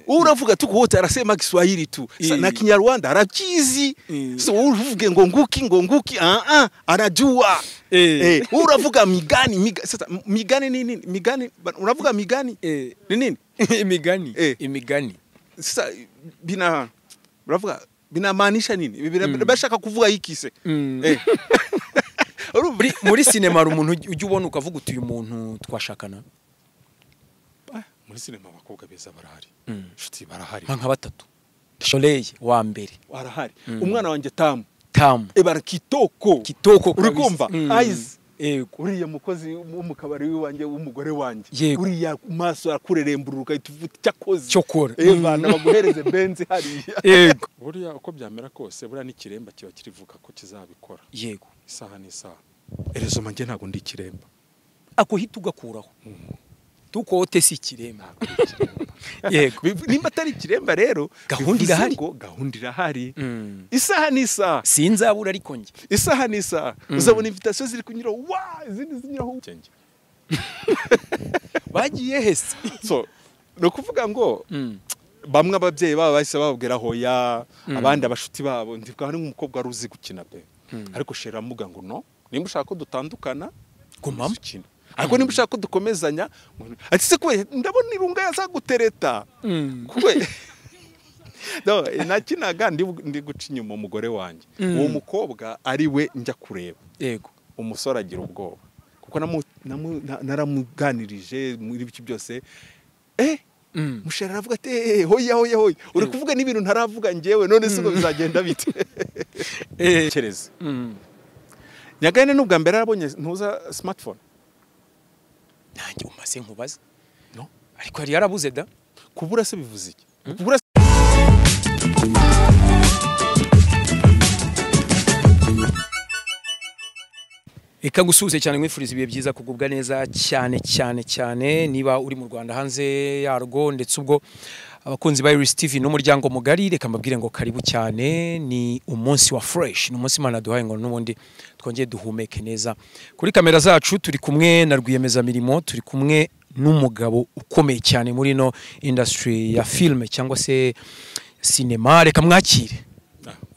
uravuga tu wote arasema Kiswahili tu na Kinyarwanda arakizi so uvuge ngo nguki anajua uravuga migani sasa migani ni nini migani unavuga migani ni nini imigani sasa uravuga binamaanisha nini bashaka kuvuga iki se muri cinema umuntu ujye ubona ukavuga utuye umuntu twashakana muri cinema abakobwa beza barahari inshuti barahari nka batatu Soleil wa mbere barahari umwana wanjye Tamu ebara kitoko urikumva eyes uriya mukozi w'umukabari wanje w'umugore wanje uriya maso akureremburuka ituvuta cyakoze cyokora bana baguhereze benzi hari yego buriya uko byamera kose buriya n'ikiremba kiba kirivuka ko kizabikora yego isaha n'isaha erezo manje ntago ndi kiremba akuhita ugakuraho tukote si kiremba yego nimba atari kiremba rero gahunda irahari isaha n'isaha sinzabura ariko nge isaha n'isaha uzabona invitation ziri kunyura izindi zinyuraho cyenge bagiye hese so no kuvuga ngo bamwe ababyeyi baba bahise bababwira hoya abandi abashuti babo ndivuga hari nk'umukobwa ruzi gukina pe ariko shera muga ngo no nimba ushaka ko dutandukana gumama ariko nimba ushaka ko dukomezanya ati se kwe ndabona irunga yazagutereta kwe no nakinaga ndi guca inyuma umugore wanjye uwo mukobwa ari we njya kureba yego umusore agira ubwoba kuko naramuganirije muri biki byose mushera aravuga ati hoya uri kuvuga n'ibintu ntaravuga ngewe none se ngo bizagenda bite kereza nyagane n'ubwa mbere arabonye ntuza smartphone nanjye umaze nkubaza no ariko yari yarabuze da kubura se bivuze iki kubura Eka gusuze cyane mwifuriza ibiye byiza kugubwa neza cyane niba uri mu Rwanda hanze yarwo ndetse ubwo abakunzi ba Iris TV n'umuryango mugari reka mbabwire ngo karibu cyane ni umunsi wa fresh ni umunsi Imana duhaye ngo n'ubundi twongeye duhumeke neza kuri kamera zacu turi kumwe na rwiyemeza mirimo turi kumwe n'umugabo ukomeye cyane muri no industry ya film cyangwa se cinema reka mwakire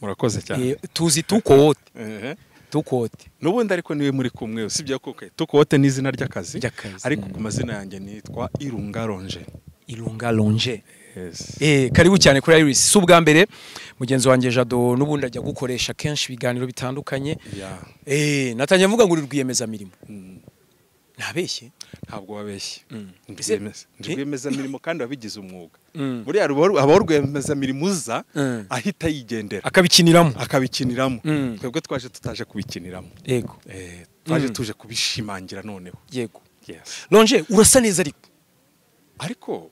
murakoze cyane tuzi tukote tukote nubundi ariko niwe muri kumwe usibye ko tukote n'izina ry'akazi ariko ku mazina yanjye nitwa Irunga Longe karibu cyane kuri Iris subwa mbere mugenzi wanjye Jado nubundi ajya gukoresha kenshi biganiro bitandukanye natanye mvuga ngo rwiyemeza mirimo nabeshye ntabwo wabeshye rwiyemeza mirimo kandi wabigize umwuga muri aba rwiyemeza mirimo uza ahita yigendera akabikiniramo twebwe twaje tutaje kubikiniramo yego twaje tuje kubishimangira noneho yego Longe urasa neza ariko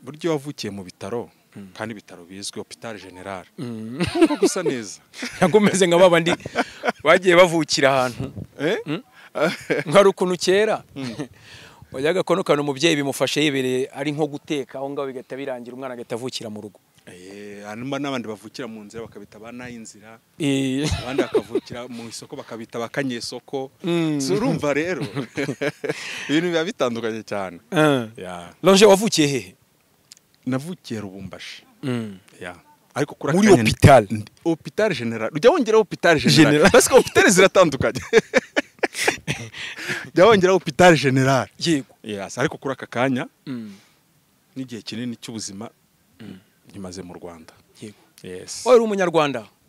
buryo wavukiye mu bitaro kandi bitaro bizwe Hôpital General nko gusa neza yagomeze nka babandi bagiye bavukira ahantu nkarukuntu kera wajyaga konokana umubyeyi bimufashe yibereye ari nko guteka aho ngaho bigata birangira umwana agatavukira mu rugo hanyuma n'abandi bavukira mu nzira bakabita banayinzira abandi bakavukira mu isoko bakabita bakanyesoko urumva rero ibintu biba bitandukanye cyane Longe wavukiye hehe navukiye Rubumbashi ariko kuri muri Hôpital General ujya wongera Hôpital General parce que hôpital ziratandukanye jya wongera Hôpital General yego ariko kuri aka kanya n'igihe kinini cy'ubuzima nyimaze mu Rwanda yego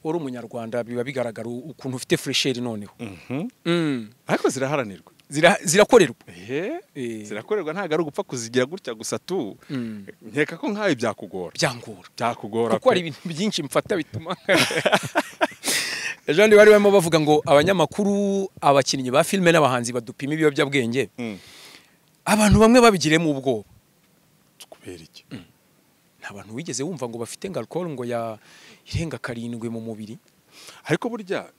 uri umunyarwanda biba bigaragara ukuntu ufite fresheri noneho ariko ziraharanirwa zirakorerwa zirakorerwa ntago ari gupfa kuzigira gutya gusa tu nkeka ko nkawe byakugora kuko ari ibintu byinshi mfata bituma ejo ndi bari barimo bavuga ngo abanyamakuru abakinnyi ba filime n'abahanzi badupima ibiyobyabwenge abantu bamwe babigiremo ubwoba kubera iki nta bantu wigeze wumva ngo bafite alcohol ngo ya irenga 7 mu mubiri ariko burya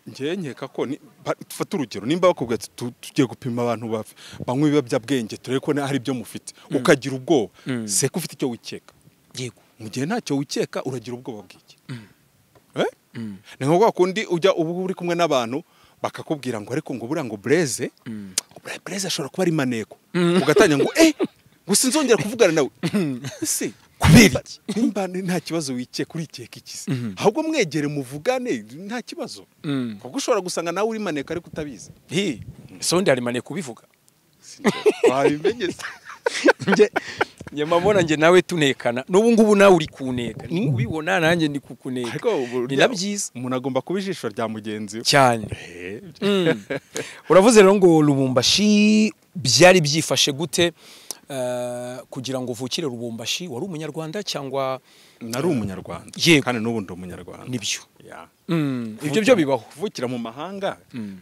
nkeka ko tufata urugero nimba bakubwira tugiye gupima abantu banywa ibiyobyabwenge turebe ko hari ibyo mufite ukagira ubwoba se ko ufite icyo wikeka yego mu gihe ntacyo wikeka uragira ubwoba bw'iki ni nko kundi ujya ubu uri kumwe n'abantu bakakubwira ngo ariko ngo buriya ngo Blaise ashobora kuba ari maneko ugatanya ngo gusa nzongera kuvugana nawe kubera nimba nta kibazo wike kuri keke ikisi ahubwo mwegere muvugane nta kibazo kuko ushobora gusanga nawe uri maneka ariko utabizi sonde ari maneka kubivuga wabimenye nje mabona nje nawe tunekana n'ubu ngubu nawe uri kuneka ni ubibona nanjye ndi kukuneka ni nabyiza umuntu agomba kuba ijisho rya mugenzi we cyane uravuze rero ngo Lubumbashi byari byifashe gute kugira ngo uvukire Lubumbashi wari umunyarwanda cyangwa nari umunyarwanda kandi n'ubu ndi umunyarwanda nibyo ibyo byo bibaho kuvukira mu mahanga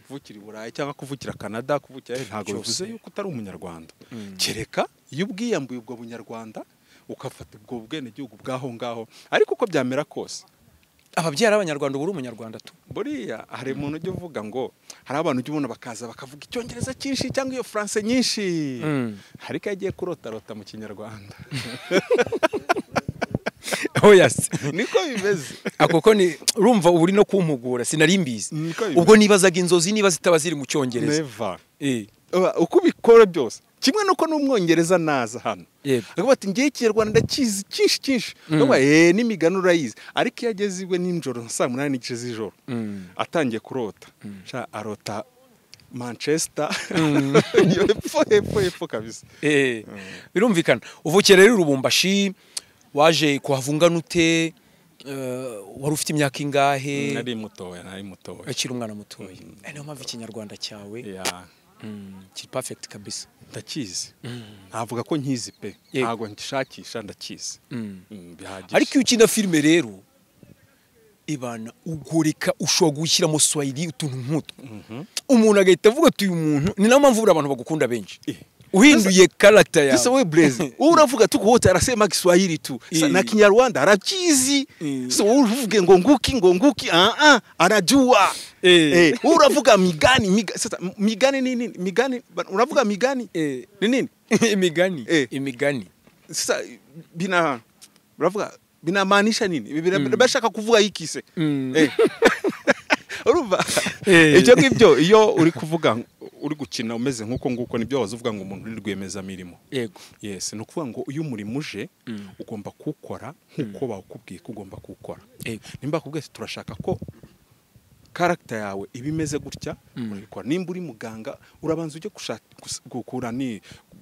kuvukira i Burayi cyangwa kuvukira Canada kuvukira ntago bivuze yuko utari umunyarwanda kereka iyo ubwiyambuye ubwo bunyarwanda ukafata ubwo bwene gihugu bwaho ngaho ariko uko byamera kose ababyara abanyarwanda buri umunyarwanda tu buriya hari umuntu ujye uvuga ngo hari abantu ujye ubona bakaza bakavuga icyongereza cyinshi cyangwa iyo France nyinshi ariko yagiye kurotarota mu kinyarwanda oyasi niko bimeze akoko ni urumva uri no kumpugura sinarimbizi ubwo nibazaga inzozi niba zitaba ziri mu cyongereza uko bikora byose kimwe nuko n'umwongereza naza hano akavuga ati ngiye Kinyarwanda ndakizi cyinshi n'imigano urayizi ariko iyo ageze iwe n'injoro saa 8 z'ijoro atangiye kurota arota Manchester hepfo kabisa birumvikana uvukira rero Lubumbashi waje kuhavungana ute wari ufite imyaka ingahe nari mutoya akiri umwana mutoya niyo mpamvu ikinyarwanda cyawe kiri perfect kabisa ndakizi navuga ko nkizi pe ntago ngishakisha ndakizi bihagije ariko iyo ukina filime rero ibana ugoreka ushobora gushyiramo Swahili utuntu nk'utwo umuntu agahita avuga ati uyu muntu ni nayo mpamvu abantu bagukunda benshi uhinduye character yawe sasa we Blaze uravuga tu wote arasema Kiswahili tu na Kinyarwanda arakizi so uvuge ngo nguki anajua uravuga migani sasa migani nini migani uravuga migani ni nini imigani sasa uravuga binamaanisha nini bashaka kuvuga iki se urumva icyo ngibyo iyo uri kuvuga uri gukina umeze nguko nibyo wazuvuga ngo umuntu uri rwemeza mirimo yego yes no kuvuga ngo uyu muri muje ugomba kukora nkuko bakubwiye ko ugomba kukora nimba kubwiye turashaka ko character yawe ibimeze gutya urikora nimba uri muganga urabanza ujye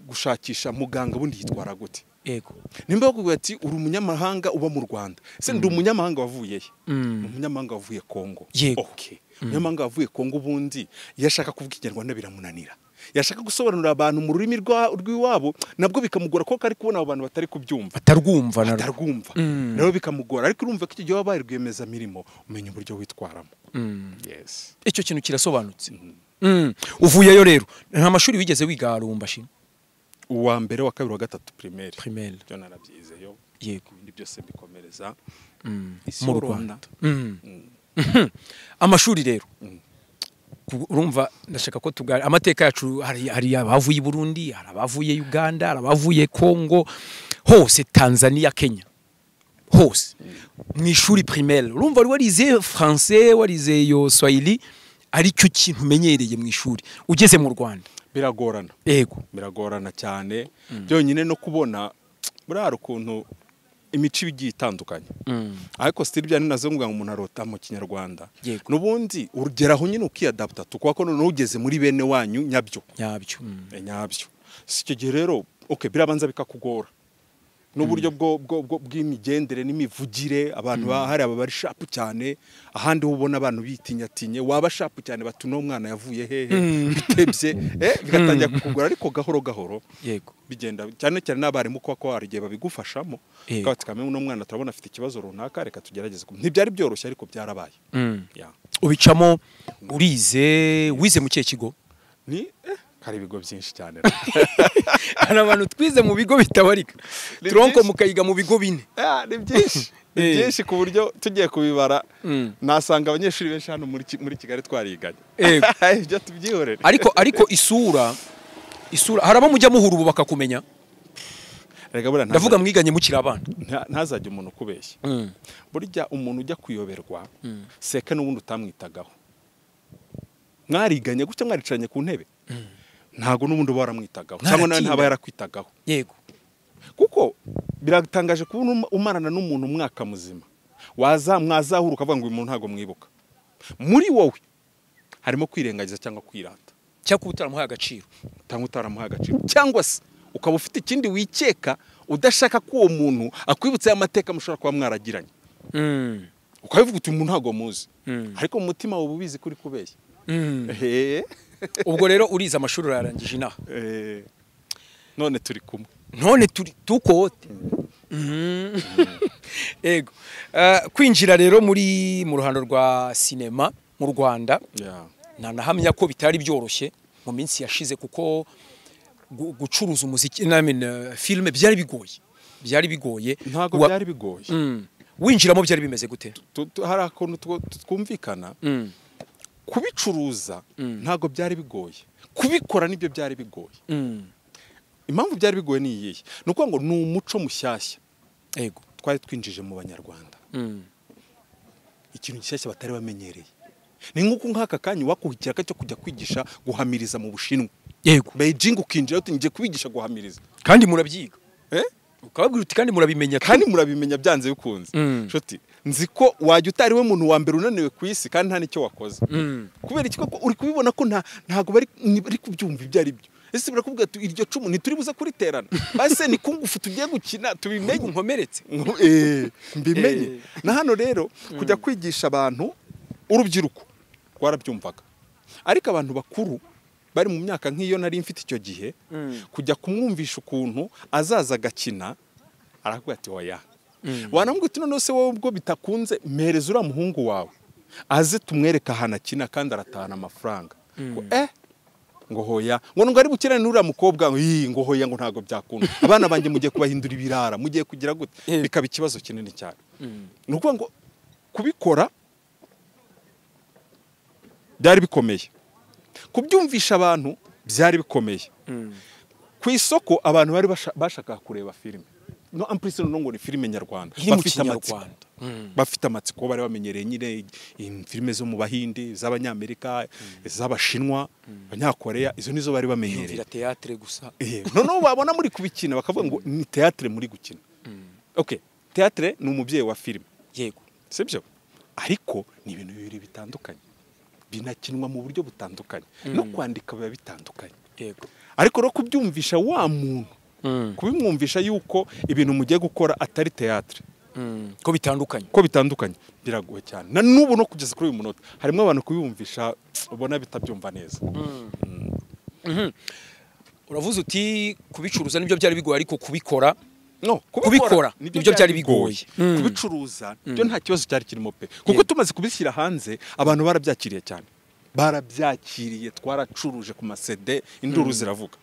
gushakisha muganga bundi yitwara gute yego nimba bakubwiye ati uri umunyamahanga uba mu Rwanda se ndi umunyamahanga wavuye he umunyamahanga wavuye Kongo okay umunyamahanga wavuye Kongo bundi yashaka kuvuga Ikinyarwanda biramunanira yashaka gusobanurira abantu mu rurimi rw'iwabo nabwo bikamugora ko kari kubona abantu batari kubyumva batarwumva nabo bikamugora ariko urumva ko igihe wabaye rwemeza mirimo umenya uburyo witwaramo yes icyo kintu kirasobanutse uvuyeyo rero nta mashuri wigeze wiga Lubumbashi uwa mbere wa kabiri wa gatatu primaire byo narabyizeyo yego ibindi byose bikomereza mu Rwanda amashuri rero urumva ndashaka ko tugara amateka yacu hari abavuye i Burundi hari abavuye Uganda hari abavuye Kongo hose Tanzania Kenya hose mu ishuri primaire urumva warize français warize yo Swahili aricyo kintu umenyereye mu ishuri ugeze mu Rwanda biragorana yego biragorana cyane byonyine no kubona burara ukuntu imico igiye itandukanye ariko still bya ninazo ngo umuntu arota mu Kinyarwanda nubundi urugeraho nyine ukiyadapta tukwa ko none ugeze muri bene wanyu nyabyo sicyo gihe rero okay birabanza bikakugora n'uburyo bw'imigendere n'imivugire abantu bahari abari sharp cyane ahandi ubona abantu bitinyatinye waba sharp cyane batuno mwana yavuye hehe bitebye bigatangira kukugora ariko gahoro yego bigenda cyane n'abarimu ko arigiye babigufashamo kandi kamwe uno mwana turabona afite ikibazo runaka reka tugerageze ntibyari byoroshye ariko byarabaye ubicamo wize mu kihe kigo ni hari ibigo byinshi cyane hari abantu twize mu bigo bitabarika tronko mukayiga mu bigo bine ni byinshi ku buryo tugiye kubibara nasanga abanyeshuri benshi hano muri Kigali twariganye ibyo tubyihorere ariko isura haraba mujya muhura ubu bakakumenya ndavuga mwiganye mukiri abana ntazajye umuntu kubeshya burya umuntu ujya kuyoberwa seka n'ubundi utamwitagaho mwariganye gutya mwaricaranye ku ntebe ntago n'ubundi baramwitagaho cyangwa ntaba yarakwitagaho yego kuko biratangaje kuba umarana n'umuntu umwaka muzima mwazahura ukavuga ngo uyu muntu ntago mwibuka. Muri wowe harimo kwirengagiza cyangwa kwirata cyangwa utaramuhaye agaciro cyangwa se ukaba ufite ikindi wikeka udashaka ko uwo muntu akwibutsa amateka mushobora kuba mwaragiranye. Ukabivuga uti umuntu ntago muzi ariko mu mutima wawe ubizi kuri kubeshya. Ubwo rero uriza amashuri urarangije inaha none turi kumwe none tukote ego kwinjira rero mu ruhando rwa sinema mu Rwanda nahamya ko bitari byoroshye mu minsi yashize kuko gucuruza umuziki filime byari bigoye ntago byari bigoye. Winjiramo byari bimeze gute? Hari akantu twumvikana kubicuruza ntago byari bigoye, kubikora nibyo byari bigoye. Impamvu byari bigoye ni iyihe? Nuko ngo ni umuco mushyashya ego twari twinjije mu Banyarwanda, ikintu gishyashya batari bamenyereye. Ni nk'uko nk'aka kanya wakuhikira cyo kujya kwigisha guhamiriza mu Bushinwa, yego Beijing, ukinjira uti ngiye kubigisha guhamiriza kandi murabyiga ukababwira uti kandi murabimenya byanze bikunze. Nshuti nzi ko wajya utari we muntu wa mbere unaniwe ku isi kandi nta nicyo wakoze. Kubera iki ko uri kubibona ko ntago bari kubyumva ibyo ari byo. Ese birakubwira ati iryo cumu ntituri buza kuriterana base ni kungufu tugiye gukina tubimenye nkomeretse mbimenye. Na hano rero kujya kwigisha abantu urubyiruko twarabyumvaga, ariko abantu bakuru bari mu myaka nk'iyo nari mfite icyo gihe kujya kumwumvisha ukuntu azaza agakina arakubwira ati oya. Wanambwira uti none se wowe ubwo bitakunze mpereza uriya muhungu wawe aze tumwereka ahantu akina kandi aratahana amafaranga. Ngo hoya ngo ari bukirane n'uriya mukobwa ngo hoya ngo ntago byakunda abana banjye mugiye kubahindura ibirara mugiye kugira gute bikaba ikibazo kinini cyane. Nuko ngo kubikora byari bikomeye, kubyumvisha abantu byari bikomeye. Ku isoko abantu bari bashaka kureba filime no amprise no ngo ni filime nyarwanda bafite amatsiko bari bamenyereye nyine filime zo mu Bahindi, z'Abanyamerika, z'Abashinwa, Abanyakoreya, izo nizo bari bamenyereye. Theatre gusa noneho babona muri kubikina bakavuga ngo ni theatre muri gukina. Okay, theatre ni umubyeyi wa filime, yego sibyo, ariko ni ibintu bibiri bitandukanye, binakinwa mu buryo butandukanye no kwandika biba bitandukanye. Yego, ariko ro kubyumvisha wa muntu kubimwumvisha yuko ibintu mugiye gukora atari theatre ko bitandukanye biragoye cyane. Na nubu no kugeza kuri uyu munota harimo abantu kubimwumvisha ubona bitabyumva neza. Uravuze uti kubicuruza nibyo byari bigoye ariko kubikora nibyo byari bigoye. Kubicuruza byo nta kibazo cyari kirimo pe, kuko tumaze kubishyira hanze abantu barabyakiriye cyane, barabyakiriye. Twaracuruje ku masede induru ziravuga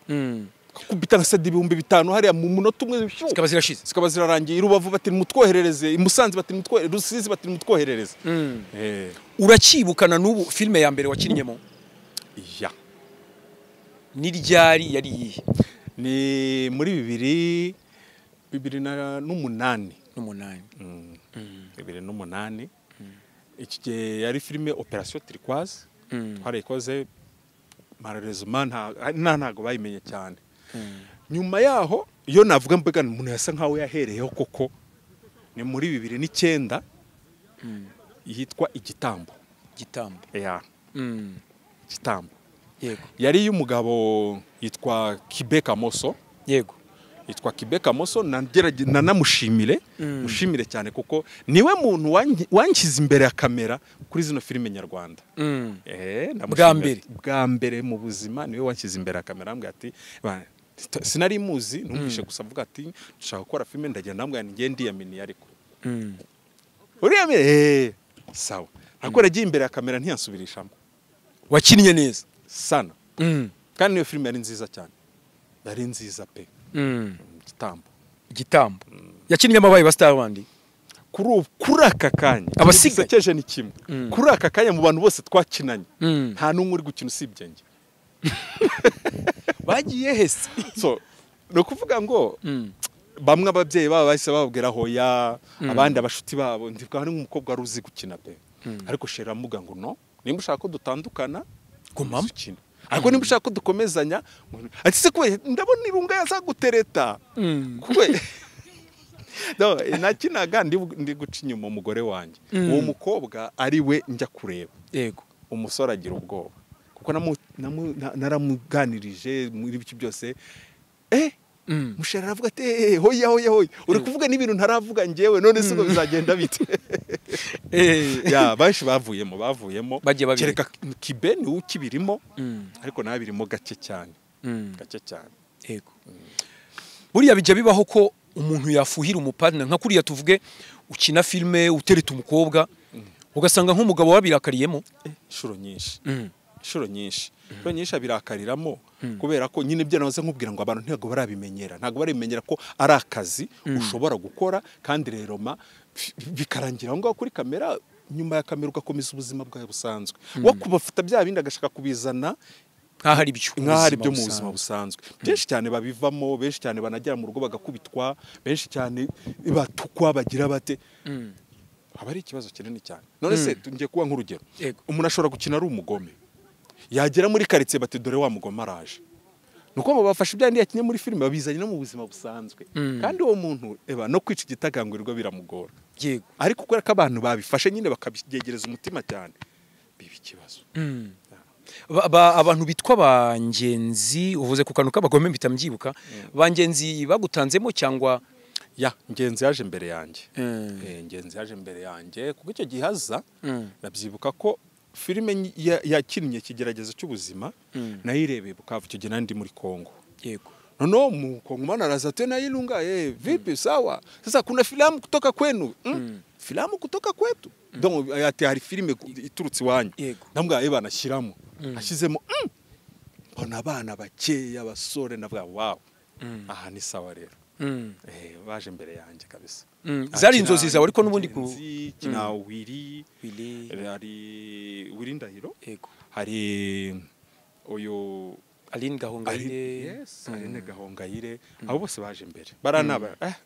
kubita CD 5,000 hariya mu munota umwe zikaba zirarangiye. Rubavu bati mutwoherereze, i Musanze bati mutwoherereze, Rusizi bati mutwoherereze. Urakibukana n'ubu filime ya mbere wakinnyemo? Ni ryari yari yihe? Ni muri 2008. 2008 iki yari filime Operation Turquoise twarayikoze malheureusement ntago bayimenye cyane. Nyuma yaho iyo navuga mbega umuntu yasa nkaho yahereyeho koko ni muri 2009 yitwa Igitambo. Igitambo yego, yari y'umugabo yitwa Kibeka Moso. Yego, yitwa Kibeka Moso, nanamushimire mushimire cyane kuko niwe muntu wankiza imbere ya kamera kuri zino filime nyarwanda. Bwa mbere mu buzima niwe wankiza imbere ya kamera, ambwira ati sinari muzi, numvishe gusa avuga ati nshaka gukora filime, ndagenda ambwira ngiye ndiyamini ariko uriyamire sawa. Akora agiye imbere ya kamera ntiyansubirishamo. Wakinnye neza sana kandi niyo filime yari nziza cyane, yari nziza pe. Igitambo yakinnye amabaye ba star bandi kuri aka kanya abasigaje ni kimwe. Kuri aka kanya mu bantu bose twakinanye nta n'umwe uri gukina usibye njye. Bagiye hese so no kuvuga ngo bamwe ababyeyi babo bahise bababwira hoya, abandi abashuti babo ndivuga hari umukobwa wari uzi gukina pe, ariko shera muga ngo no, nimba ushaka ko dutandukana gumama ukina, ariko nimba ushaka ko dukomezanya ati se kwe ndabona irunga yazagutereta kwe no nakinaga ndi guca inyuma umugore wanjye uwo mukobwa ari we njya kureba yego umusore agira ubwoba kuko naramuganirije muri biki byose mushera aravuga ati hoya uri kuvuga n'ibintu ntaravuga njyewe none se ngo bizagenda bite ya bashi bavuyemo kereka kibe ni ukibirimo ariko nabirimo gake cyane yego buriya bijya bibaho ko umuntu yafuhira umupadna nka kuriya tuvuge ukina filme utereta umukobwa ugasanga nk'umugabo wabirakariyemo inshuro nyinshi abirakariramo kubera ko nyine byo nahoze nkubwira ngo abantu ntago barabimenyera ko ari akazi ushobora gukora kandi rero bikarangira aho ngaho kuri kamera nyuma ya kamera ugakomeza ubuzima bwawe busanzwe wo kubafata bya bindi agashaka kubizana nk'ahari byo mu buzima busanzwe benshi cyane babivamo benshi cyane banagera mu rugo bagakubitwa benshi cyane batukwa bagira bate haba ari ikibazo kinini cyane none se ngiye kuba nk'urugero umuntu ashobora gukina ari umugome yagera muri quartier bati dore wa mugome araje nuko babafasha ibyandi yakinye muri filime babizanye no mu buzima busanzwe kandi uwo muntu no kwica igitagangurirwa biramugora yego ariko kubera ko abantu babifashe nyine bakabyegereza umutima cyane biba ikibazo abantu bitwa bangenzi uvuze ku kantu k'abagome mpita mbyibuka bangenzi bagutanzemo cyangwa ngenzi yaje imbere yanjye kuko icyo gihaza nabyibuka ko filime yakinnye Ikigeragezo cy'ubuzima nayirebeye Bukavu icyo gihe nandi muri Kongo yego noneho mu Kongo mana araza tena Ilunga vipi sawa sasa kuna filamu kutoka kwenu filamu kutoka kwetu donc ati hari filime iturutse iwanyu ndambwa banashyiramo ashyizemo mbona abana bakeya abasore ndavuga wow aha ni sawa rero baje imbere yanjye kabisa zari inzozi zawe ariko nubundi kina Wiri Ndahiro hari uyu Aline Gahongayire Aline Gahongayire abo bose baje imbere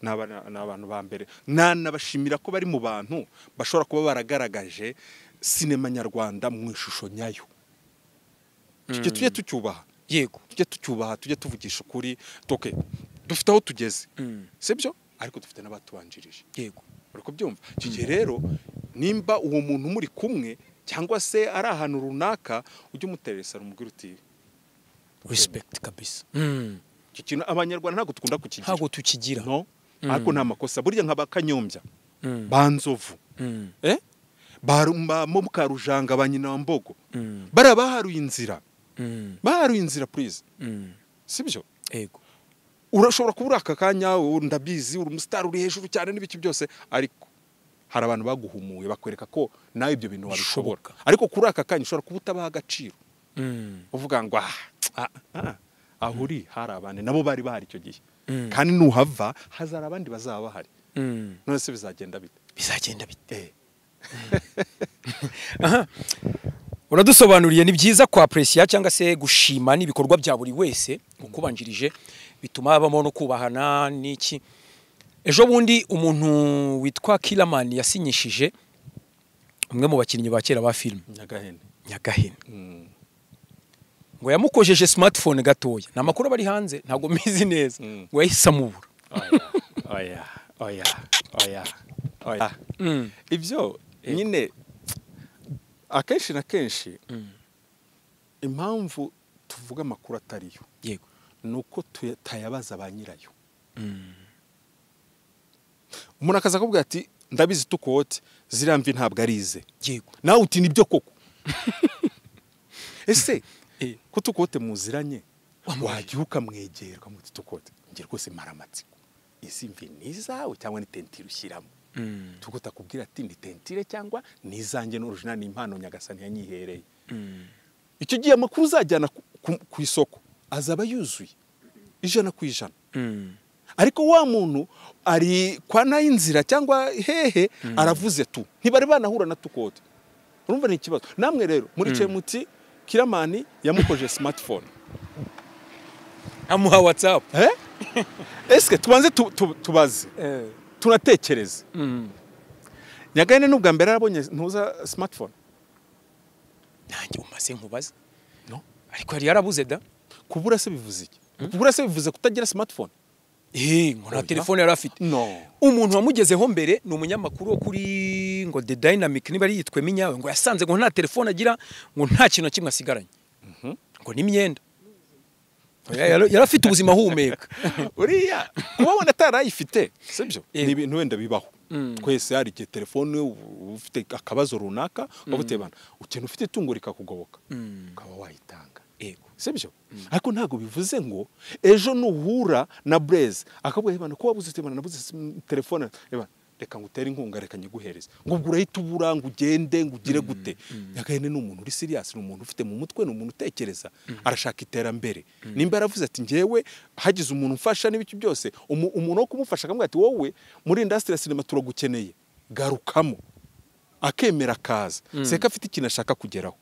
n'abantu ba mbere nabashimira ko bari mu bantu bashobora kuba baragaragaje sinema nyarwanda mu ishusho nyayo tujye tucyubaha yego tujye tuvugisha ukuri dufite aho tugeze sibyo ariko dufite n'abatubanjirije yego uri kubyumva gihe rero nimba uwo muntu muri kumwe cyangwa se ari ahantu runaka ujye umuteresa rumubwira uti respect kabisa kintu abanyarwanda ntabwo tukigira no ariko nta makosa burya nk'abakanyombya banzovu mu Karujanga banyina wa Mbogo barabaharuye inzira please sibyo yego urashobora kubura aka kanya ndabizi uri umustar uri hejuru cyane n'ibiki byose ariko hari abantu baguhumuye bakwereka ko nawe ibyo bintu wabishobora ariko kuri aka kanya ushobora kuba utabaha agaciro uvuga ngo ahuri hari abantu nabo bari bahari icyo gihe kandi nuhava hazara abandi bazaba bahari none se bizagenda bite uradusobanuriye ni byiza kwa appreciate cyangwa se gushima n'ibikorwa bya buri wese ukubanjirije bituma habamo no kubahana n'iki ejo bundi umuntu witwa Kilaman yasinyishije umwe mu bakinnyi ba kera ba film Nyagahene ngo yamukojeje smartphone gatoya na makuru bari hanze ntago mizi neza ngo yahisa mubura oya ibyo nyine akenshi na kenshi impamvu tuvuga amakuru atariyo yego nuko tayabaza ba nyirayo umuntu akaza akubwira ati ndabizi tukote ziramvi ntabwo arize yego nawe uti nibyo koko ese ko tukote muziranye wajya ukamwegerwa mu tukote ngira rwose maramatsiko isi mvi nizawe cyangwa ni tentire ushyiramo tukote akubwira ati ni tentire cyangwa nizange n'original ni impano Nyagasani yanyihereye icyo gihe amakuru uzajyana ku isoko azaba yuzuye 100%. Ariko wa muntu ari kwa nayinzira cyangwa hehe aravuze tu ntibari banahura na tukote. Urumva ni ikibazo. Namwe rero muri Chemuti Kiramani yamukoje smartphone. Amuha WhatsApp. Eske tubanze tubaze. Tunatekereza. Nyagane n'ubwa mbere arabonye ntuza smartphone. Nanjye umaze nkubaza. No. Ariko yari yarabuze da. Kubura se bivuze iki? Kubura se bivuze kutagira smartphone. ngo nta telefone yari afite. No. Umuntu wamugezeho mbere ni umunyamakuru wo kuri ngo The Dynamic niba ari yitwe Minyawe ngo yasanze ngo nta telefone agira ngo nta kintu kimwe asigaranye. Ngo ni imyenda. Yari afite ubuzima humeka. Uriya kubabona atarayifite sibyo ni ibintu wenda bibaho. Twese hari igihe telefone ufite akabazo runaka wabutebana ukeneye ufite itungo rikakugoboka ukaba wayitanga. Sibyo ariko ntago bivuze ngo ejo nuhura na Blaise akabwo hebana ko wabuze tebana nabuze telefone reka ngutere inkunga reka nyiguhereza ngo urahita ubura ngo ugende ngo ugire gute. Nyagahene ni umuntu uri serious, ni umuntu ufite mu mutwe, ni umuntu utekereza, arashaka iterambere. Nimba yaravuze ati ngewe hagize umuntu mfasha n'ibiki byose umuntu wo kumufasha akamubwira ati wowe muri industry ya cinema turagukeneye garukamo, akemera kaza seka afite ikintu ashaka kugeraho.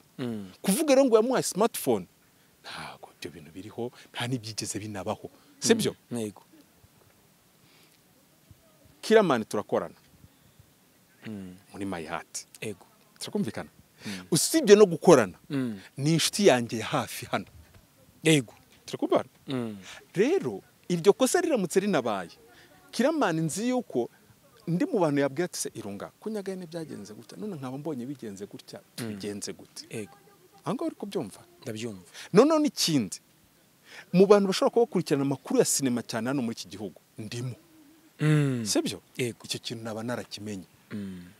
Kuvuga rero ngo yamuha smartphone ntago ibyo bintu biriho, nta nibyigeze binabaho. Sibyo yego Kiramani turakorana muri My Heart. Ego. Turakumvikana. Usibye no gukorana ni inshuti yanjye ya hafi hano. Ego. Turakumvikana. Rero iryo kosa riramutse rinabaye Kiramani nzi yuko ndi mu bantu yabwiye ati se Irunga kunyagahene byagenze gutya none nkaba mbonye bigenze gutya bigenze gute. Ego. Ango uri kubyumva? Ndabyumva. None n'ikindi mu bantu bashobora kubakurikirana amakuru ya sinema cyane hano muri iki gihugu ndimo. Sibyo icyo kintu naba narakimenye.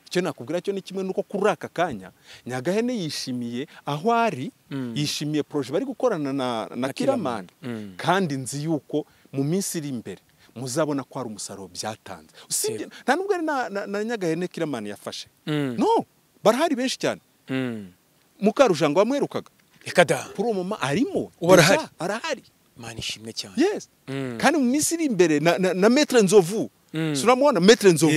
Icyo nakubwira cyo ni kimwe nuko kuri aka kanya Nyagahene yishimiye aho ari, yishimiye projet bari gukorana na Kiramani, kandi nzi yuko mu minsi iri imbere muzabona ko ari umusaruro byatanze. Usibye nta nubwo ari na Nyagahene Kiramani yafashe. No barahari benshi cyane. Mukarujango wamwerukaga reka da kuri mama arimo arahari Mani shimwe cyane. Yes. Kandi mu minsi iri imbere na Maître Nzovu. Suramubona Maître Nzovu.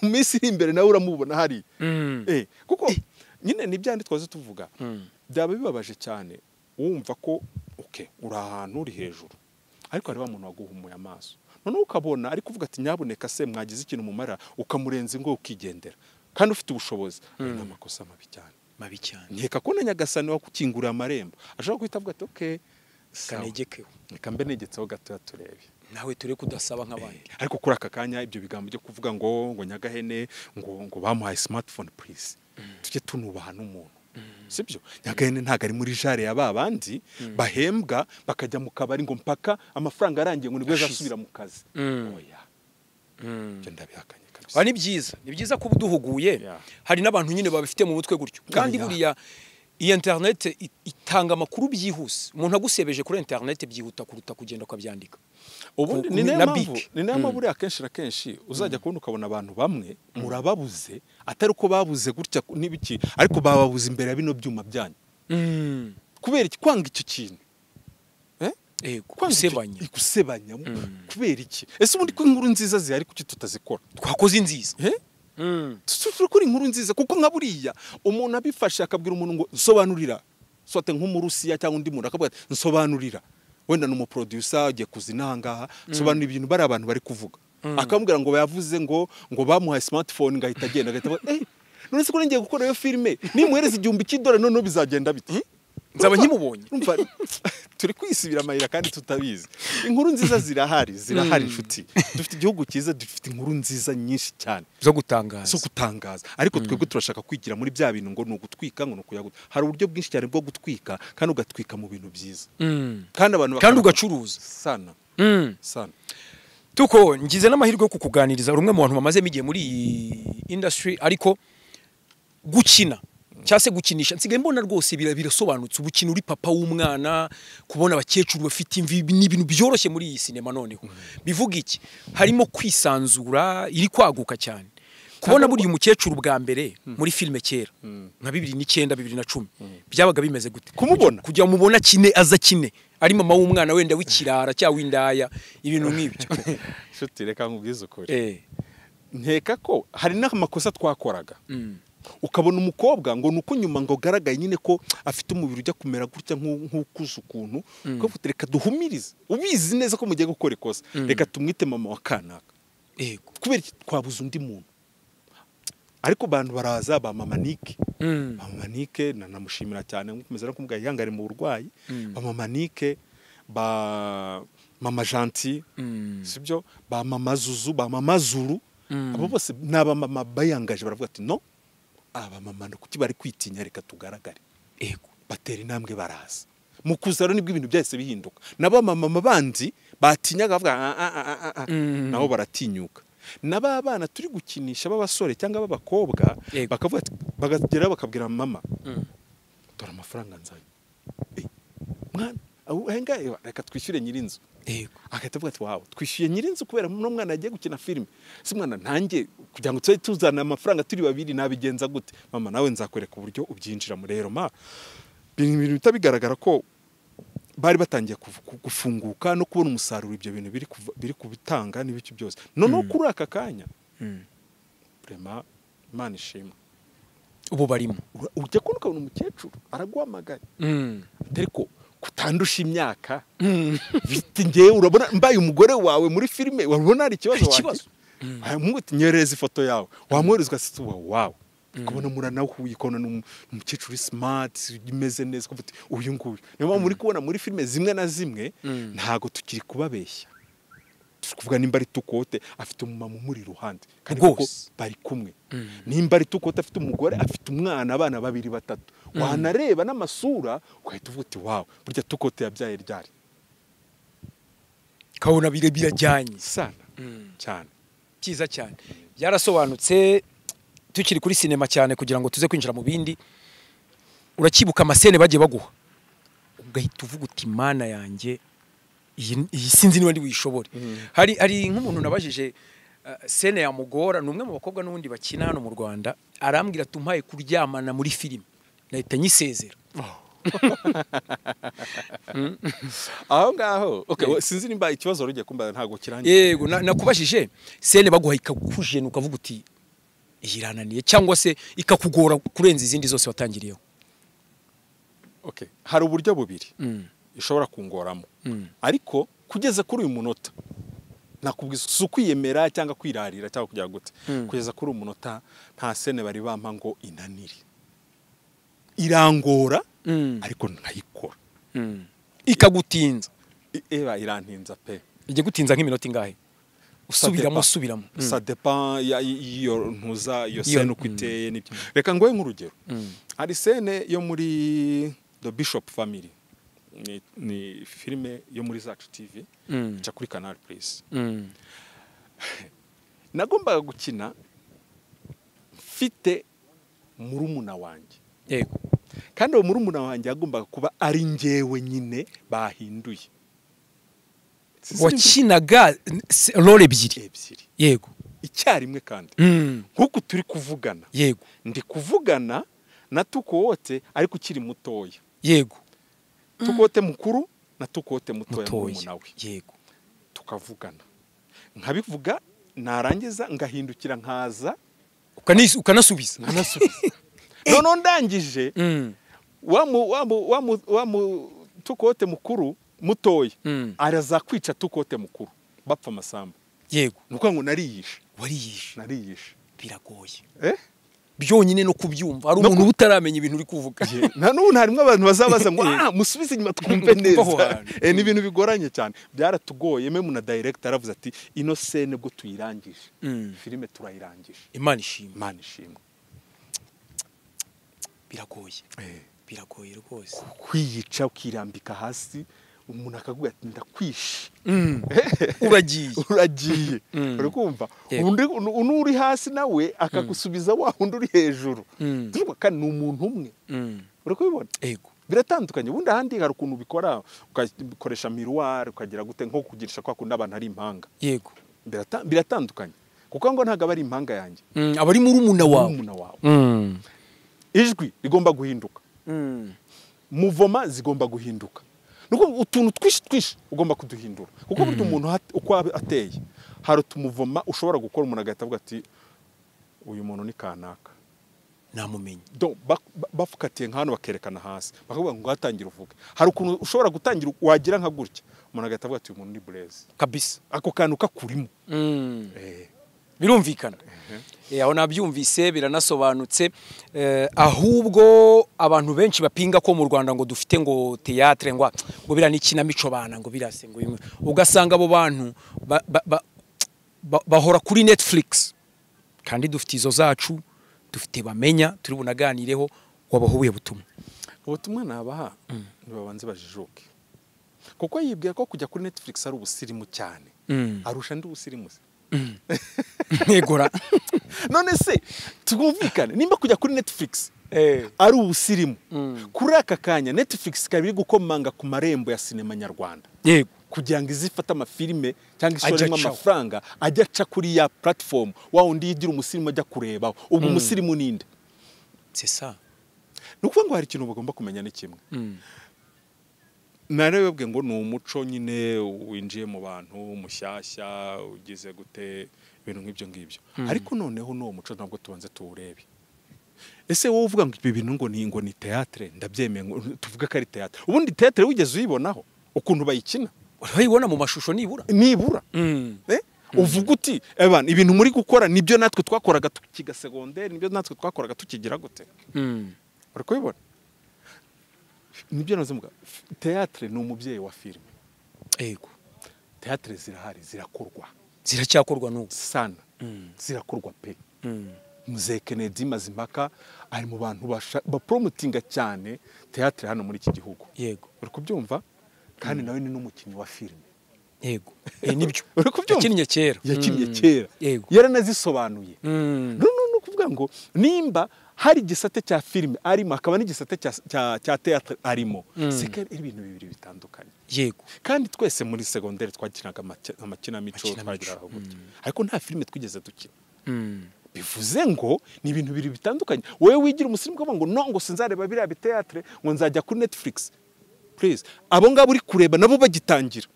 Mu minsi iri imbere nawe uramubona hari. Kuko nyine nibyandi twaze tuvuga. Byaba bibabaje cyane wumva ko uri ahantu uri hejuru. Ariko ari wa muntu waguhumuye amaso. None ukabona ari kuvuga ati nyaboneka se mwagize ikintu mu mara ukamurenza ngo ukigendera. Kandi ufite ubushobozi. Ni amakosa mabi cyane. Mabi cyane. Nkeka ko na Nyagasani wakukingurira amarembo. Ashaka guhita avuga ati kanegekeho kambe negetseho gato turebe nawe ture kudasaba nk'abandi. Ariko kuri aka kanya ibyo bigambo byo kuvuga ngo Nyagahene ngo bamuhaye smartphone please tujye tunubaha n'umuntu. Sibyo Nyagahene ntago ari muri jare ya babandi bahembwa bakajya mu kabari ngo mpaka amafaranga arangiye ngo nibwo azasubira mu kazi. Oya cyo ndabihakanye kabisa. Ni byiza kuba duhuguye. Hari n'abantu nyine babifite mu mutwe gutyo kandi buriya iyi internet itanga amakuru byihuse. Umuntu agusebeje kuri internet byihuta kuruta kugenda kwabyandika. Ubundi ni nama buri akenshi na kenshi uzajya kubona ukabona abantu bamwe murababuze atari uko babuze gutya nibiki ariko bababuze imbere ya bino byuma byanyu. Kubera iki kwanga icyo kintu? Kusebanya kubera iki? Ese ubundi ko inkuru nziza zihari kuki tutazikora? Twakoze inziza. Kuri inkuru nziza kuko nka buriya umuntu abifashe akabwira umuntu ngo nsobanurira sote nk'umurusiya cyangwa undi muntu akabwira nsobanurira wenda n'umuproducer agiye kuzinanga nsobanura ibintu bari abantu bari kuvuga akamubwira ngo bayavuze ngo bamuhaye smartphone ngahita agenda none se ko ngiye gukora iyo filme nimuhereza $1,000 none bizagenda bite? Nzaba nkimubonye. Turi kwisibira amayira kandi tutabizi. Inkuru nziza zirahari inshuti. Dufite igihugu cyiza, dufite inkuru nziza nyinshi cyane zo gutangaza. Ariko twebwe turashaka kwigira muri bya bintu ngo nugutwika ngo nukuyaguta. Hari uburyo bwinshi cyane bwo gutwika kandi ugatwika mu bintu byiza. Kandi abantu kandi ugacuruza sana. Tuko ngize n'amahirwe yo kukuganiriza rumwe mu bantu bamaze migiye muri industry ariko gukina cyase gukinisha nsigaye mbona rwose birasobanutse ubukina uri papa w'umwana kubona abakecuru bafite imvi n'ibintu byoroshye muri iyi sinema noneho bivuga iki harimo kwisanzura iri kwaguka cyane kubona buri umukecuru bwa mbere muri filme kera nka 2009 2010 byabaga bimeze gute kumubona kujya mubona kine aza kine ari mama w'umwana wenda w'ikirara cya windaya ibintu nk'ibyo shuti reka nkubwize ukuri nkeka ko hari n'amakosa twakoraga ukabona umukobwa ngo nuko nyuma ngo garagaye nyine ko afite umubiri ujya kumera gutya nk'ukuza ukuntu ko reka duhumirize ubizi neza ko mugiye gukora ikosa reka tumwite mama wa kanaka kubera twabuze undi muntu ariko bantu baraza ba mama Nike namushimira cyane nkomeza no kumubwira ihangare mu burwayi ba mama Nike ba mama Gentil sibyo ba mama Zuzu ba mama Zuru abo bose naba mama bayangaje baravuga ati no aba mama kuki bari kwitinya reka tugaragare ego batera intambwe baraza mu kuzaro nibwo ibintu byahise bihinduka naba mama bandi batinyaga bavuga naho baratinyuka naba bana turi gukinisha b'abasore cyangwa b'abakobwa bakavuga bagagera bakabwira mama dore amafaranga nzanye mwana ahenga reka twishyure nyirinzu akahita avuga ati wawe twishyuye nyirinzu kubera no mwana agiye gukina filime si mwana ntange kugira ngo tuzane amafaranga turi babiri nabigenza gute mama nawe nzakwereka uburyo ubyinjiramo rero ibintu bitabigaragara ko bari batangiye gufunguka no kubona umusaruro ibyo bintu biri kubitanga n'ibiki byose noneho kuri aka kanya vraiment Imana ishimwe ubu barimo ujya kubona ukabona umukecuru araguhamagaye ariko kutandusha imyaka bite ngewe urabona mbaye umugore wawe muri filime urabona ari ikibazo wawe nyereza ifoto yawe wamwoherezwa se wawe ukabona murana ukubona n'umukecuru smart imeze neza kuvuga uyu nguyu niyo muri kubona muri filime zimwe na zimwe ntago tukiri kubabeshya tukuvuga nimba ari tukote afite umumama umuri ruhande kandi kuko bari kumwe nimba ari tukote afite umugore afite umwana abana babiri batatu wanareba n'amasura ukahita uvuga uti wow burya tukote yabyaye ryari kabona birajyanye sana cyane cyiza cyane byarasobanutse tukiri kuri sinema cyane kugira ngo tuze kwinjira mu bindi urakibuka amasene bagiye baguha ugahita uvuga uti mana yanjye iyi sinzi niba ndi wishobore hari nk'umuntu nabajije sene ya Mugora numwe mu bakobwa n'ubundi bakina hano mu Rwanda arambwira tumpaye kuryamana muri filime nahita nyisezera aho ngaho okay sinzi nimba ikibazo rugiye kumbaza ntago kirangiye yego nakubajije sene baguha ikakujena ukavuga uti irananiye cyangwa se ikakugora kurenza izindi zose watangiriyeho okay hari uburyo bubiri ishobora kungoramo ariko kugeza kuri uyu munota nakubwiza ukwiyemera cyangwa kwirarira cyangwa kugira gute kugeza kuri uyu munota nta sene bari bampa ngo inanire irangora ariko nkayikora ikagutinza irantinza pe ije gutinza nk'iminota ingahe usubiramo ça dépend iyo ntuza iyo sene uko iteye nibyo reka ngoye nk'urugero hari sene yo muri The Bishop Family ni filime yo muri Zacu TV cya kuri Canal Plus nagombaga gukina mfite murumuna wanjye yego kandi uwo murumuna wanjye yagombaga kuba ari njyewe nyine bahinduye wakinaga role ebyiri yego icyarimwe kandi nkuko turi kuvugana yego ndi kuvugana na Tukote ariko ukiri mutoya yego Tukote mukuru na Tukote mutoya nawe yego tukavugana nkabivuga narangiza ngahindukira nkaza ukanasubiza none ndangije wa Tukote mukuru mutoya araza kwica Tukote mukuru bapfa amasamba yego nuko ngo nariyishe biragoye byonyine no kubyumva ari umuntu utaramenya ibintu uri kuvuga nta n'ubu harimo abantu bazabaza ngo musubize inyuma twumve neza ni ibintu bigoranye cyane byaratugoye meme na director aravuze ati ino scene bwo tuyirangije filime turayirangije Imana ishimwe biragoye rwose kwiyica ukirambika hasi umuntu akaguga ati ndakwishe uragiye uri kumva undi uri hasi nawe akagusubiza wa undi uri hejuru kandi ni umuntu umwe uri kubibona yego biratandukanye ubundi ahandi hari ukuntu ubikora ukakoresha miroir ukagira gute nko kugirisha kwa kundi abantu ari impanga yego biratandukanye kuko ngo ntago ari impanga yanjye abari murumuna wawe ijwi rigomba guhinduka muvoma zigomba guhinduka nuko utuntu twishi ugomba kuduhindura kuko buryo umuntu uko ateye hari utumuvoma ushobora gukora umuntu agahita avuga ati uyu muntu ni kanaka namumenye bafukatiye nk'ahantu bakerekana hasi bakavuga ngo hatangira uvuge hari ukuntu ushobora gutangira wagira nka gutya umuntu agahita avuga ati uyu muntu ni Blaise kabisa ako kantu kakurimo birumvikana aho nabyumvise biranasobanutse ahubwo abantu benshi bapinga ko mu Rwanda ngo dufite ngo théâtre ngo bira n'ikinamico bana ngo birase ngo ugasanga abo bantu bahora kuri Netflix kandi dufite izo zacu dufite bamenya turi bunaganireho wabahuye ubutumwa nabaha nibabanze bajijuke kuko yibwiye ko kujya kuri Netflix ari ubusirimu cyane arusha ndi ubusirimu negora none se twumvikane nimba kujya kuri Netflix ari ubusirimu kuri aka kanya Netflix kabiri gukomanga ku marembo ya sinema nyarwanda yego kugira ngo izifata amafilime cyangwa ishoremo amafaranga ajya aca kuri ya platform wa undi yigira umusirimu ajya kurebaho ubwo umusirimu ninde c'est ça nukuvuga ngo hari ikintu bagomba kumenya ni kimwe narebwe ngo ni umuco nyine winjiye mu bantu mushyashya ugize gute ibintu nk'ibyo ngibyo ariko noneho no muco ntabwo tubanze tuwurebe ese wowe uvuga ngo ibi bintu ngo ni théâtre ndabyemeye ngo tuvuga ko ari théâtre ubundi théâtre wigeze uyibonaho ukuntu bayikina urayibona mu mashusho nibura uvuga uti ebana ibintu muri gukora nibyo natwe twakoraga tukiga secondaire nibyo natwe twakoraga tukigira gute uri kubibona nibyo nazimuga théâtre ni umubyeyi wa filime yego théâtre zirahari zirakorwa ziracyakorwa n'ubu sana zirakorwa pe Mzee Kennedy Mazimpaka ari mu bantu bapromotinga cyane théâtre hano muri iki gihugu yego uri kubyumva kandi nawe ni n'umukinnyi wa filime yego nibyo uri kubyumva yakinnye kera yego yaranazisobanuye no kuvuga ngo nimba hari igisate cya filime arimo akaba n'igisate cya théâtre arimo seka ibintu bibiri bitandukanye yego kandi twese muri secondaire twakinaga amakinamico twagiraho gutya ariko nta filime twigeze dukina bivuze ngo ni ibintu bibiri bitandukanye wowe wigira umusirimu ukavuga ngo no ngo sinzareba biriya théâtre ngo nzajya kuri Netflix please abo ngabo uri kureba nabo bagitangira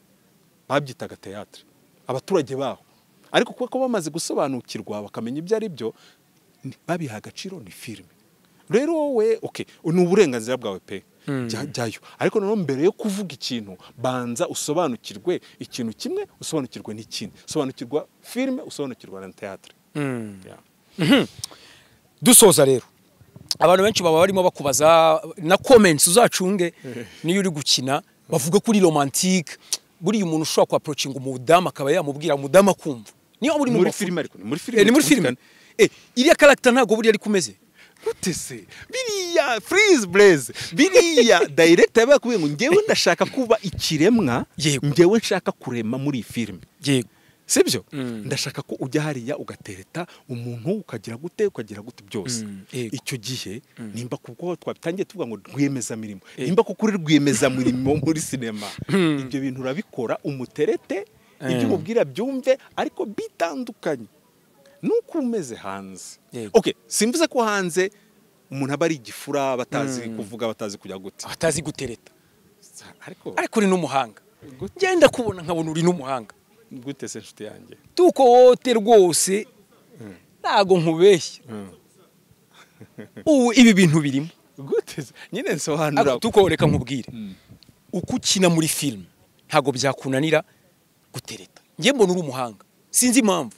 babyitaga théâtre abaturage baho ariko kuko bamaze gusobanukirwa bakamenya ibyo ari byo babiha agaciro ni filime rero wowe okay ni uburenganzira bwawe pe jyayo ariko noneho mbere yo kuvuga ikintu banza usobanukirwe ikintu kimwe usobanukirwe n'ikindi usobanukirwa filime usobanukirwa na théâtre dusoza rero abantu benshi baba barimo bakubaza na comments uzacunge niyo uri gukina bavuga kuri romantique buri umuntu ushobora ku approaching umudamu akaba yamubwira umudamu akumva niyo uri muri filime ariko ni muri filime iriya character ntago buri ari kumeze gute se biriya freeze blaze biriya director yabakuye ngo ngewe ndashaka kuba ikiremwa ngewe nshaka kurema muri filime yego sibyo ndashaka ko ujya hariya ugatereta umuntu ukagira gute byose icyo gihe nimba kuko twabitangiye tuvuga ngo rwiyemeza mirimo nimba kuko uri rwiyemeza mirimo muri sinema ibyo bintu urabikora umuterete ibyo umubwira byumve ariko bitandukanye nuko umeze hanze okay simvuze ko hanze umuntu aba ari igifura batazi kuvuga batazi kujya gute batazi gutereta ariko uri n'umuhanga ngenda kubona nkabona uri n'umuhanga gute se nshuti yanjye tuko wote rwose ntago nkubeshya ibi bintu birimo gute nyine nsobanura tuko reka nkubwire uko ukina muri film ntago byakunanira gutereta ngiye mbona uri umuhanga sinzi impamvu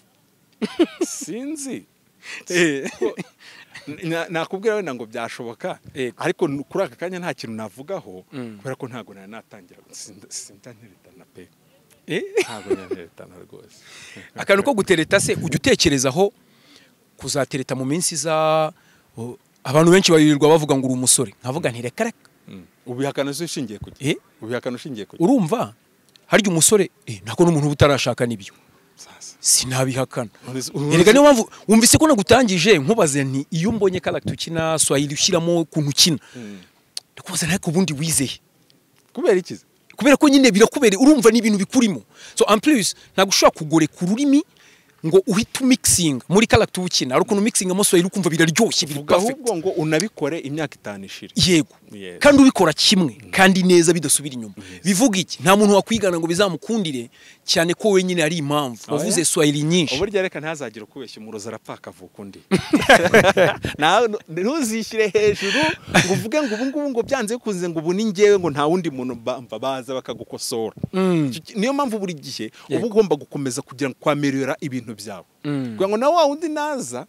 sinzi nakubwira wenda ngo byashoboka ariko kuri aka kanya nta kintu navugaho kubera ko ntago natangira sintantereta na pe ntago nyantereta na rwose akantu ko gutereta se ujya utekerezaho kuzatereta mu minsi za abantu benshi bayirirwa bavuga ngo uri umusore nkavuga nti reka ubihakana ushingiye kuki ubihakana ushingiye kuki urumva harya umusore nako n'umuntu utarashaka nibyo sinabihakana erega niyo mpamvu wumvise ko nagutangije nkubaze nti iyo mbonye character ukina Swahili ushyiramo kuntu ukina ndikubaza ntako ubundi wizeye kubera iki kubera ko nyine birakubere urumva n'ibintu bikurimo so en plus nagushaka kugore ku rurimi ngo uhita mixing muri character ukina ari ukuntu mixing Swahili ukumva biraryoshye biri perfect ahubwo ngo unabikore imyaka 5 ishira yego kandi ubikora kimwe kandi neza bidasubira inyuma bivuga iki nta muntu wakwigana ngo bizamukundire cyane ko wenyine ari impamvu wavuze Swahili nyinshi uburyo reka ntazagira ukubeshya umuroza arapfa akavuka undi ntuzishyire hejuru ngo uvuge ngo ubu ngubu ngo byanze bikunze ngo ubu ni ngewe ngo nta wundi muntu baza bakagukosora niyo mpamvu buri gihe uba ugomba gukomeza kugira ngo kwamerera ibintu ibintu byabo kugira ngo na wa wundi naza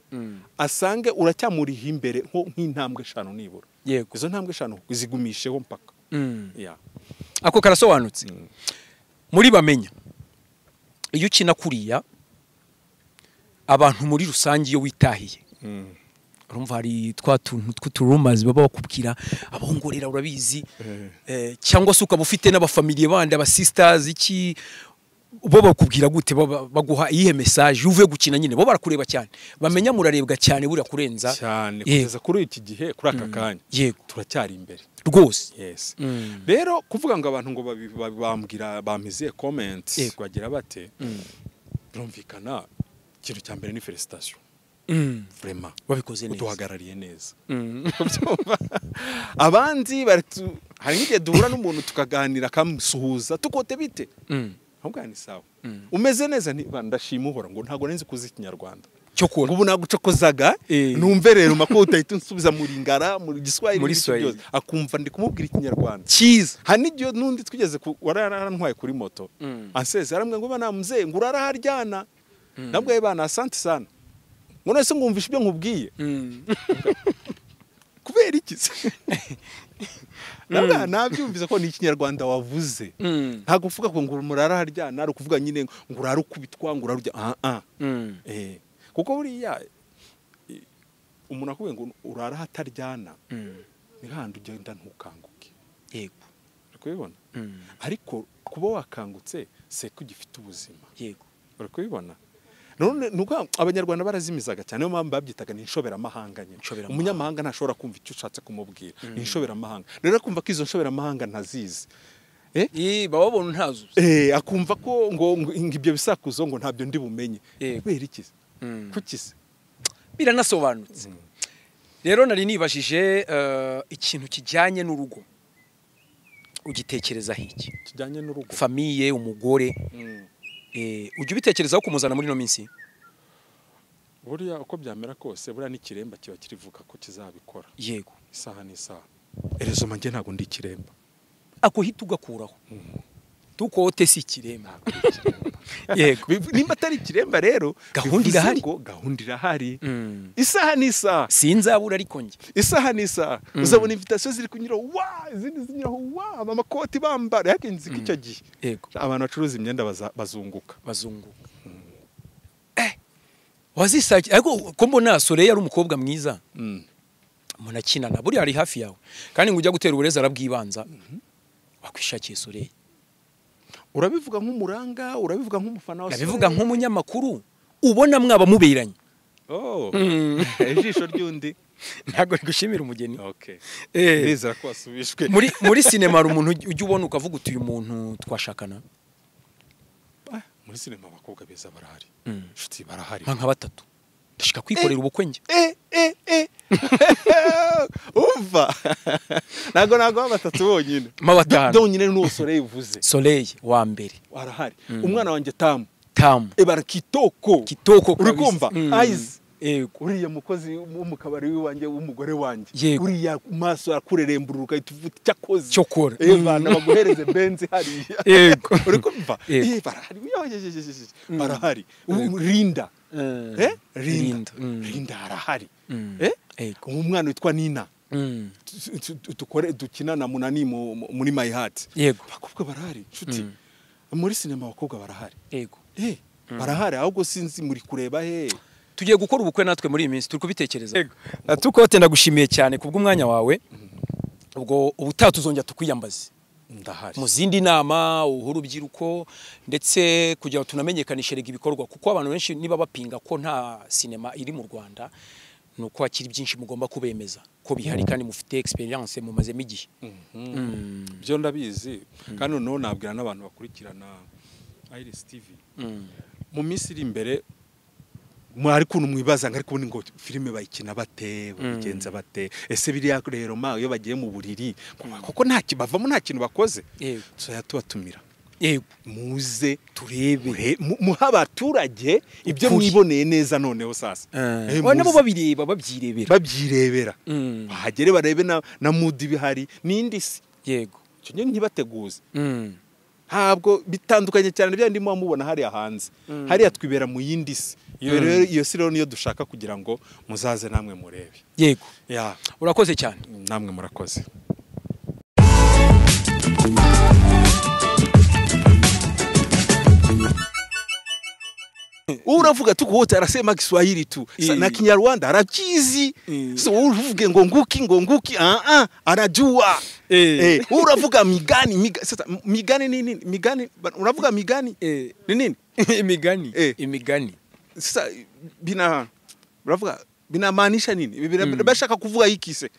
asange uracyamuriha imbere nk'intambwe 5 nibura yego izo ntambwe 5 uzigumisheho mpaka ako karasobanutse muri bamenya iyo ukina kuriya abantu muri rusange iyo witahiye urumva hari twa tuntu tw'uturumazi baba bakubwira abongorera urabizi cyangwa se ukaba ufite n'abafamiliye bandi aba sisters iki bo bakubwira gute baguha iyihe message uvuye gukina nyine bo barakureba cyane bamenya murarebwa cyane buri kurenza cyane kugeza kuri iki gihe kuri aka kanya yego turacyari imbere rwose yes rero kuvuga ngo abantu ngo bambwira bamize comment bagira bate birumvikana ikintu cya mbere ni felicitation vraiment wabikoze neza uduhagarariye neza abandi hari nk'igihe duhura n'umuntu tukaganira kamusuhuza tukote bite ahubwo ni sawa umeze neza ndashima uhora ngo ntago nenzi kuzi Kinyarwanda cyo kuba ubu nagucokozaga numve rero mako utahita unsubiza muri ngara muri Giswahili akumva ndi kumubwira Ikinyarwanda cyiza hani n'igihe nundi twigeze wararantwaye kuri moto anseze aramwe ngo bana muzee ngurara haryana nabwo yebana asante sana ngo se ngumvisha ibyo nkubwiye kubera iki nabyumvise ko ni Ikinyarwanda wavuze ntago uvuga ko ngo murara haryana ari kuvuga nyine ngo urara ukubitwa ngo urarujya kuko buriya umuntu akubwiye ngo urara hataryana ni handi ugenda ntukanguke yego uri kubibona ariko kuba wakangutse se ko ugifite ubuzima yego uri kubibona none nuko abanyarwanda barazimizaga cyane yo mpamvu babyitaga ni inshoberamahanga nyine umunyamahanga ntashobora kumva icyo ushatse kumubwira ni inshoberamahanga rero kumva ko izo nshoberamahanga ntazizi baba babona ntazo akumva ko ngo ibyo bisakuzo ngo ntabyo ndi bumenye kubera iki kukize biranasobanutse rero nari nibashije ikintu kijyanye n'urugo ugitekerezaho iki kijyanye n'urugo famiye umugore ujye ubitekerezaho kumuzana muri no minsi buriya uko byamera kose buriya n'ikiremba kiba kirivuga ko kizabikora yego isaha n'isaha erezo manjye ntago ndi ikiremba ako hita ugakuraho tukote si ikiremba yego nimba atari ikiremba rero gahunda irahari isaha n'isaha sinzabura ariko njye isaha n'isaha uzabona invitation ziri kunyura izindi zinyuraho amakoti bambara yakinzi k'icyo gihe abantu bacuruza imyenda bazunguka wazisaki ariko ko mbona Soleil ari umukobwa mwiza munakinana buri hari hafi yawe kandi ngo ujya gutera uburezi arabwibanza wakwishakiye Soleil urabivuga nk'umuranga urabivuga nk'umufana wa urabivuga nk'umunyamakuru ubona mwaba muberanye ijisho ry'undi ntago gushimira umugeni neza ko wasubishwe muri sinema hari umuntu ujya ubona ukavuga uti uyu muntu twashakana muri sinema abakobwa beza barahari inshuti barahari nka batatu ndashaka kwikorera ubukwe njye umva nago batatu bonyine bonyine n'uwo Soleil uvuze Soleil wa mbere arahari umwana wanjye Tamu ebara kitoko uri kumva eyes uriya mukozi w'umukabari w'iwanjye w'umugore wanjye uriya maso akureremburuka ituvuta cyakoze cyokora nabaguhereze benzi hariya uri kumva barahari Rinda Rinda arahari umwana witwa Nina dukinana munani muri My Heart bakobwa barahari nshuti muri sinema abakobwa barahari barahari ahubwo sinzi muri kureba tugiye gukora ubukwe natwe muri iyi minsi turi kubitekereza tukote ndagushimiye cyane kubw'umwanya wawe ubwo ubutazongera tukwiyambaze ndahari mu zindi nama urubyiruko ndetse kugira ngo tunamenyekanishe ibikorwa kuko abantu benshi niba bapinga ko nta sinema iri mu Rwanda nuko hakiri byinshi mugomba kubemeza ko bihari kandi mufite experience mumazemo igihe byo ndabizi kandi noneho nabwira n'abantu bakurikirana Iris TV mu minsi iri imbere mwari kuntu mwibaza ariko ngo filime bayikina bate bagenza bate ese biriya rero ma iyo bagiye mu buriri kuko nta kibavamo nta kintu bakoze so yatubatumira muze turebe muha abaturage ibyo mwiboneye neza noneho sasa nabo babyirebera bahagere barebe na mood bihari nindi si yego cyo ntibateguze ntabwo bitandukanye cyane bya ndimo mubona hariya hanze hariya twibera mu yindi si iyo si rero niyo dushaka kugira ngo muzaze namwe murebe. Yego ya urakoze cyane. namwe murakoze. Uravuga tu wote arasema Kiswahili tu na Kinyarwanda arakizi, so uvuge ngo nguki anajua. Uravuga migani sasa migani ni nini? Migani unavuga migani ni nini? Imigani sasa uravuga binamaanisha nini? Bashaka kuvuga iki se?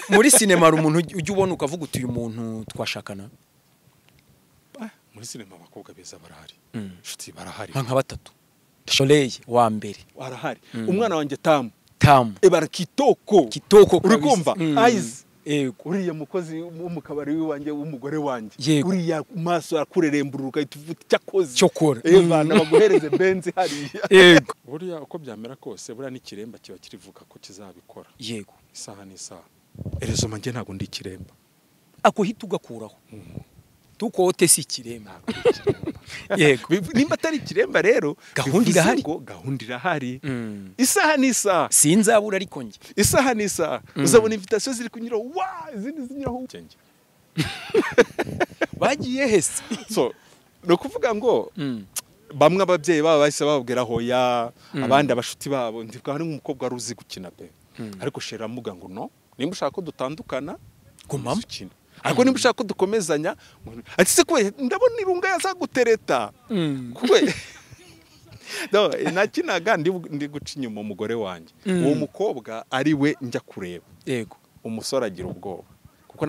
muri sinema hari umuntu ujya ubona ukavuga uti uyu muntu twashakana? Muri sinema abakobwa beza barahari, inshuti barahari nka batatu. Soleil wa mbere barahari, umwana wanjye Tamu ebara kitoko uri kumva eyes uriya mukozi wo mu kabari wanjye w'umugore wanjye uriya maso akureremburuka ituvuta cyakoze cyokora bana baguhereze benzi hariya. Yego buriya uko byamera kose buriya n'ikiremba kiba kirivuga ko kizabikora. Yego isaha n'isaha erezo manje ntago ndi kiremba akuhita ugakuraho tukote si kiremba. Yego nimba atari kiremba rero gahunda irahari isaha n'isaha sinzabura ariko nge isaha n'isaha uzabona invitation ziri kunyura izindi zinyuraho cyenge bagiye hese. So no kuvuga ngo bamwe ababyeyi baba bahise bababwira hoya abandi abashuti babo ndivuga hari nk'umukobwa ruzi gukina pe ariko shera muga ngo no nimba ushaka ko dutandukana gumama ariko nimba ushaka ko dukomezanya ati se kwe ndabona irunga yazagutereta kwe no nakinaga ndi guca inyuma umugore wanjye uwo mukobwa ari we njya kureba. Yego umusore agira ubwoba kuko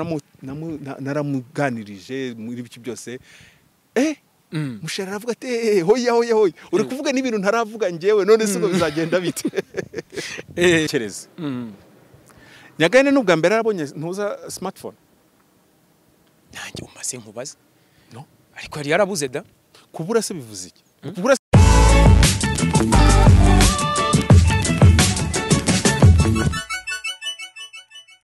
naramuganirije muri biki byose mushera aravuga ati hoya uri kuvuga n'ibintu ntaravuga ngewe none se ngo bizagenda bite? Kereze Nyagane n'ubwa mbere arabonye ntuza smartphone nanjye umaze nkubaza no ariko yari yarabuze da kubura se bivuze iki? Kubura